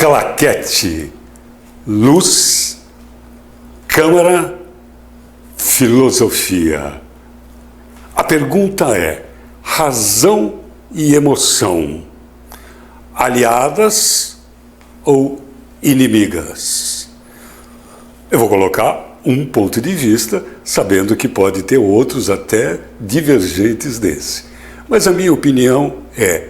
claquete, luz, câmara, filosofia. A pergunta é: razão e emoção, aliadas ou inimigas? Eu vou colocar um ponto de vista, sabendo que pode ter outros até divergentes desse. Mas a minha opinião é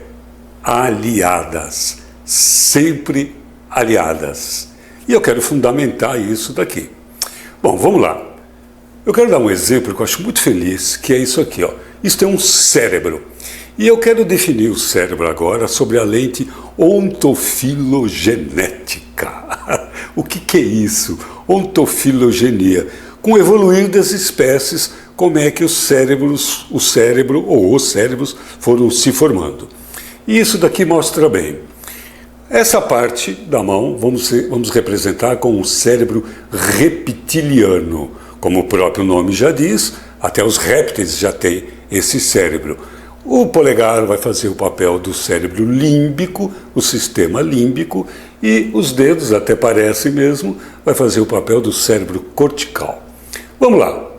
aliadas, sempre aliadas. E eu quero fundamentar isso daqui. Bom, vamos lá. Eu quero dar um exemplo que eu acho muito feliz, que é isso aqui, ó. Isto é um cérebro. E eu quero definir o cérebro agora sobre a lente ontofilogenética. O que é isso? Ontofilogenia. Com o evoluir das espécies, como é que o cérebro ou os cérebros foram se formando. E isso daqui mostra bem. Essa parte da mão vamos representar com o cérebro reptiliano. Como o próprio nome já diz, até os répteis já têm esse cérebro. O polegar vai fazer o papel do cérebro límbico, o sistema límbico, e os dedos, até parece mesmo, vai fazer o papel do cérebro cortical. Vamos lá.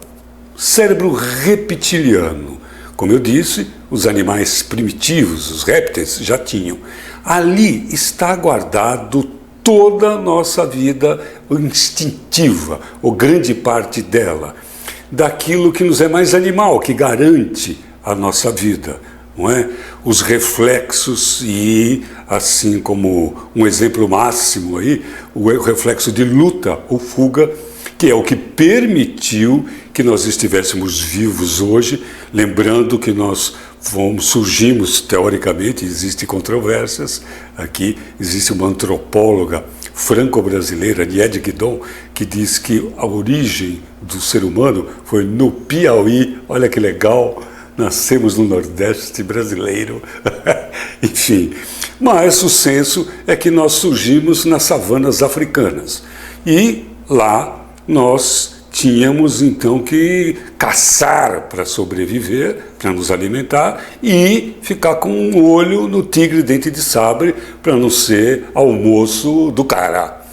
Cérebro reptiliano. Como eu disse, os animais primitivos, os répteis, já tinham. Ali está guardado toda a nossa vida instintiva, ou grande parte dela, daquilo que nos é mais animal, que garante a nossa vida, não é? Os reflexos e, assim como um exemplo máximo aí, o reflexo de luta ou fuga, que é o que permitiu que nós estivéssemos vivos hoje, lembrando que nós surgimos, teoricamente, existem controvérsias, aqui existe uma antropóloga franco-brasileira, Niede Guidon, que diz que a origem do ser humano foi no Piauí. Olha que legal, nascemos no Nordeste brasileiro, enfim. Mas o senso é que nós surgimos nas savanas africanas e lá nós tínhamos então que caçar para sobreviver, para nos alimentar e ficar com um olho no tigre dente de sabre para não ser almoço do cara.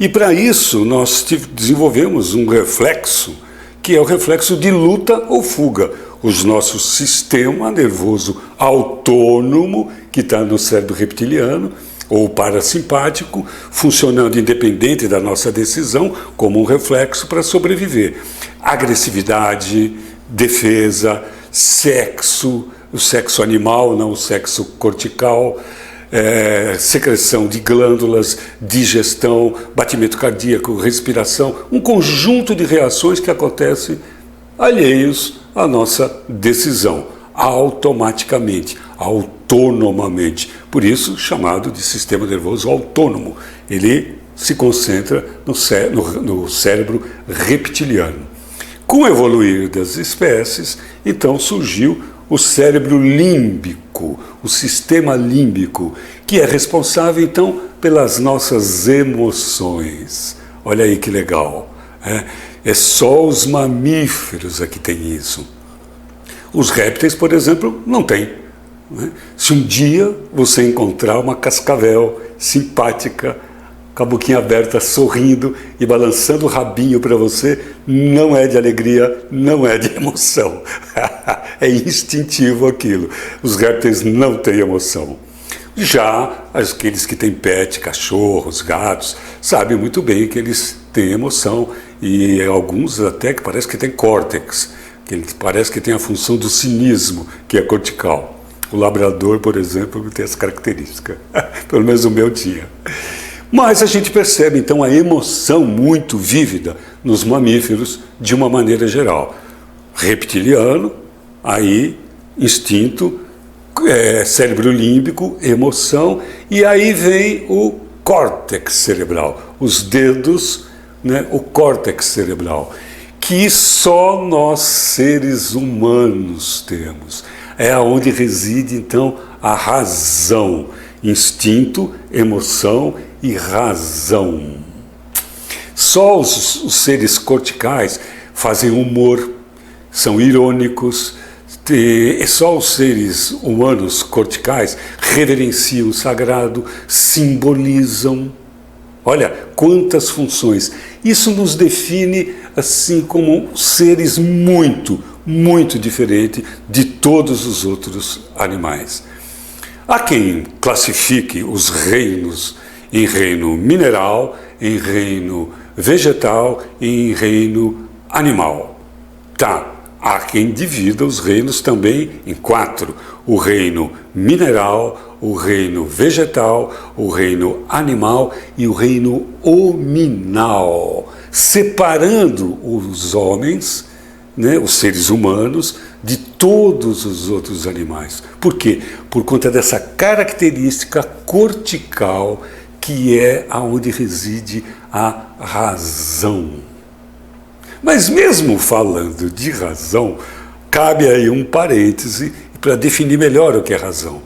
E para isso nós desenvolvemos um reflexo, que é o reflexo de luta ou fuga. O nosso sistema nervoso autônomo, que está no cérebro reptiliano, ou parasimpático, funcionando independente da nossa decisão, como um reflexo para sobreviver. Agressividade, defesa, sexo, o sexo animal, não o sexo cortical, secreção de glândulas, digestão, batimento cardíaco, respiração, um conjunto de reações que acontecem alheios à nossa decisão, automaticamente, autonomamente. Por isso, chamado de sistema nervoso autônomo. Ele se concentra no cérebro reptiliano. Com o evoluir das espécies, então surgiu o cérebro límbico, o sistema límbico, que é responsável, então, pelas nossas emoções. Olha aí que legal. É só os mamíferos que têm isso. Os répteis, por exemplo, não têm. Se um dia você encontrar uma cascavel simpática, com a boquinha aberta, sorrindo e balançando o rabinho para você, não é de alegria, não é de emoção. É instintivo aquilo. Os répteis não têm emoção. Já aqueles que têm pet, cachorros, gatos, sabem muito bem que eles têm emoção, e alguns até que parece que têm córtex, que parece que tem a função do cinismo, que é cortical. O labrador, por exemplo, tem essa característica. Pelo menos o meu tinha. Mas a gente percebe, então, a emoção muito vívida nos mamíferos de uma maneira geral. Reptiliano, aí instinto, cérebro límbico, emoção, e aí vem o córtex cerebral, os dedos, o córtex cerebral, que só nós seres humanos temos. É onde reside, então, a razão, instinto, emoção e razão. Só os seres corticais fazem humor, são irônicos, só os seres humanos corticais reverenciam o sagrado, simbolizam, Olha quantas funções. Isso nos define assim como seres muito, muito diferentes de todos os outros animais. Há quem classifique os reinos em reino mineral, em reino vegetal e em reino animal. Tá, há quem divida os reinos também em 4. O reino mineral, o reino vegetal, o reino animal e o reino hominal, separando os homens, né, os seres humanos, de todos os outros animais. Por quê? Por conta dessa característica cortical que é aonde reside a razão. Mas mesmo falando de razão, cabe aí um parêntese para definir melhor o que é razão.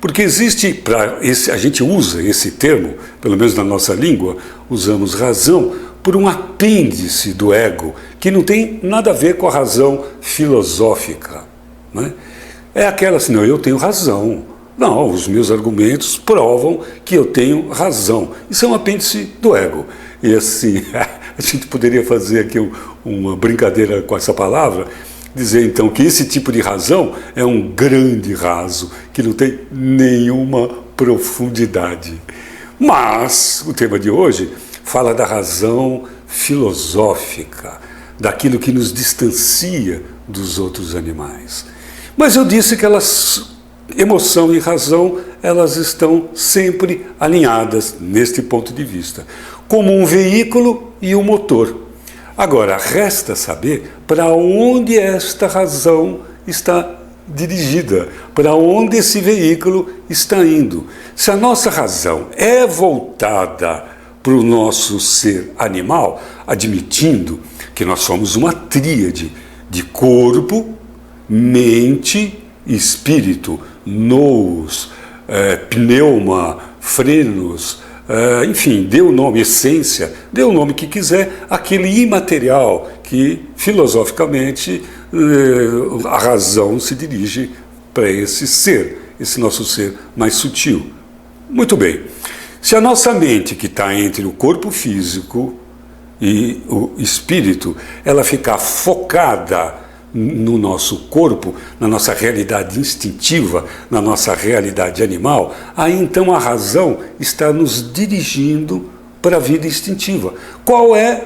Porque existe, a gente usa esse termo, pelo menos na nossa língua, usamos razão por um apêndice do ego, que não tem nada a ver com a razão filosófica. Né? É aquela assim, não, eu tenho razão. Não, os meus argumentos provam que eu tenho razão. Isso é um apêndice do ego. E assim, a gente poderia fazer aqui uma brincadeira com essa palavra, dizer então que esse tipo de razão é um grande raso, que não tem nenhuma profundidade. Mas o tema de hoje fala da razão filosófica, daquilo que nos distancia dos outros animais. Mas eu disse que emoção e razão, elas estão sempre alinhadas neste ponto de vista, como um veículo e um motor. Agora, resta saber para onde esta razão está dirigida, para onde esse veículo está indo. Se a nossa razão é voltada para o nosso ser animal, admitindo que nós somos uma tríade de corpo, mente e espírito, nous, pneuma, frenos, enfim, dê o nome essência, dê o nome que quiser, aquele imaterial que filosoficamente a razão se dirige para esse ser, esse nosso ser mais sutil. Muito bem, se a nossa mente, que está entre o corpo físico e o espírito, ela ficar focada no nosso corpo, na nossa realidade instintiva, na nossa realidade animal, aí então a razão está nos dirigindo para a vida instintiva. Qual é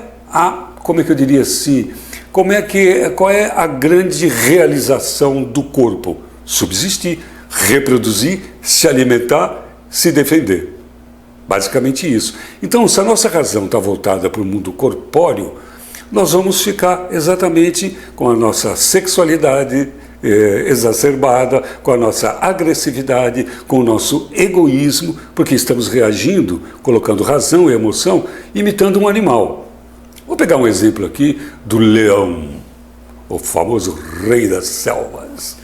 como é que eu diria assim, qual é a grande realização do corpo? Subsistir, reproduzir, se alimentar, se defender. Basicamente isso. Então, se a nossa razão está voltada para o mundo corpóreo, nós vamos ficar exatamente com a nossa sexualidade exacerbada, com a nossa agressividade, com o nosso egoísmo, porque estamos reagindo, colocando razão e emoção, imitando um animal. Vou pegar um exemplo aqui do leão, o famoso rei das selvas.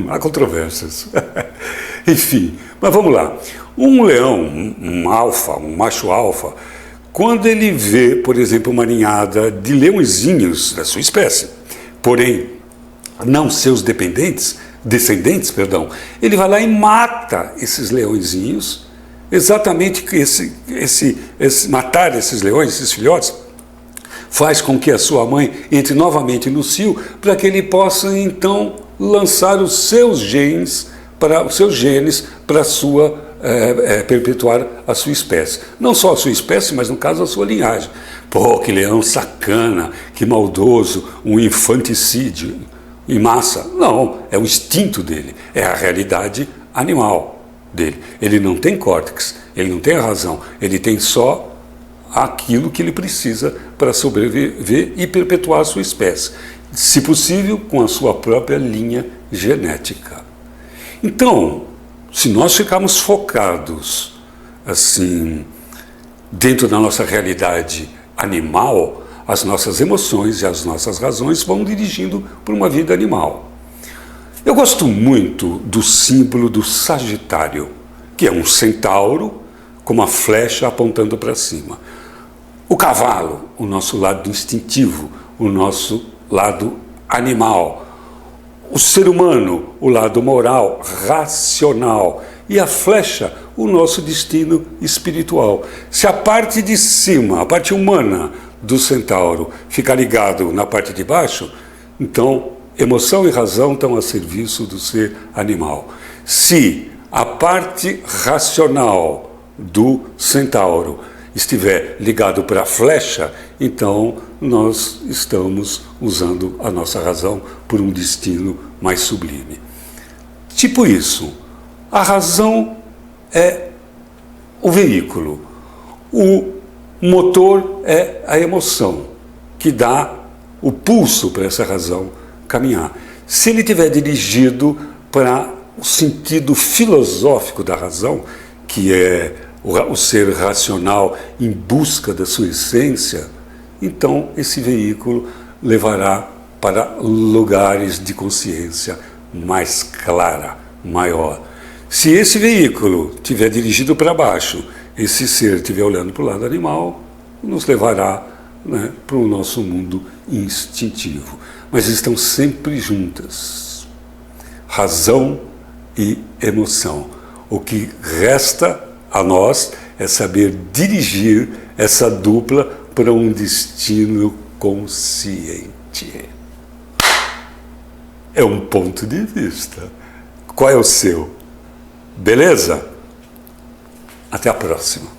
Há controvérsias. Enfim, mas vamos lá. Um leão, um alfa, um macho alfa, quando ele vê, por exemplo, uma ninhada de leõezinhos da sua espécie, porém não seus descendentes, ele vai lá e mata esses leõezinhos, exatamente matar esses leões, esses filhotes, faz com que a sua mãe entre novamente no cio, para que ele possa então lançar os seus genes para sua perpetuar a sua espécie. Não só a sua espécie, mas no caso a sua linhagem. Pô, que leão sacana, que maldoso, um infanticídio em massa. Não, é o instinto dele, é a realidade animal dele. Ele não tem córtex, ele não tem a razão, ele tem só aquilo que ele precisa para sobreviver e perpetuar a sua espécie. Se possível, com a sua própria linha genética. Então, se nós ficarmos focados assim dentro da nossa realidade animal, as nossas emoções e as nossas razões vão dirigindo para uma vida animal. Eu gosto muito do símbolo do Sagitário, que é um centauro com uma flecha apontando para cima. O cavalo, o nosso lado instintivo, o nosso lado animal. O ser humano, o lado moral, racional. E a flecha, o nosso destino espiritual. Se a parte de cima, a parte humana do centauro, ficar ligado na parte de baixo, então emoção e razão estão a serviço do ser animal. Se a parte racional do centauro estiver ligado para a flecha, então nós estamos usando a nossa razão por um destino mais sublime. Tipo isso, a razão é o veículo, o motor é a emoção, que dá o pulso para essa razão caminhar. Se ele estiver dirigido para o sentido filosófico da razão, que é o ser racional em busca da sua essência, então esse veículo levará para lugares de consciência mais clara, maior. Se esse veículo estiver dirigido para baixo, esse ser estiver olhando para o lado animal, nos levará, né, para o nosso mundo instintivo. Mas estão sempre juntas, razão e emoção. O que resta a nós é saber dirigir essa dupla para um destino consciente. É um ponto de vista. Qual é o seu? Beleza? Até a próxima.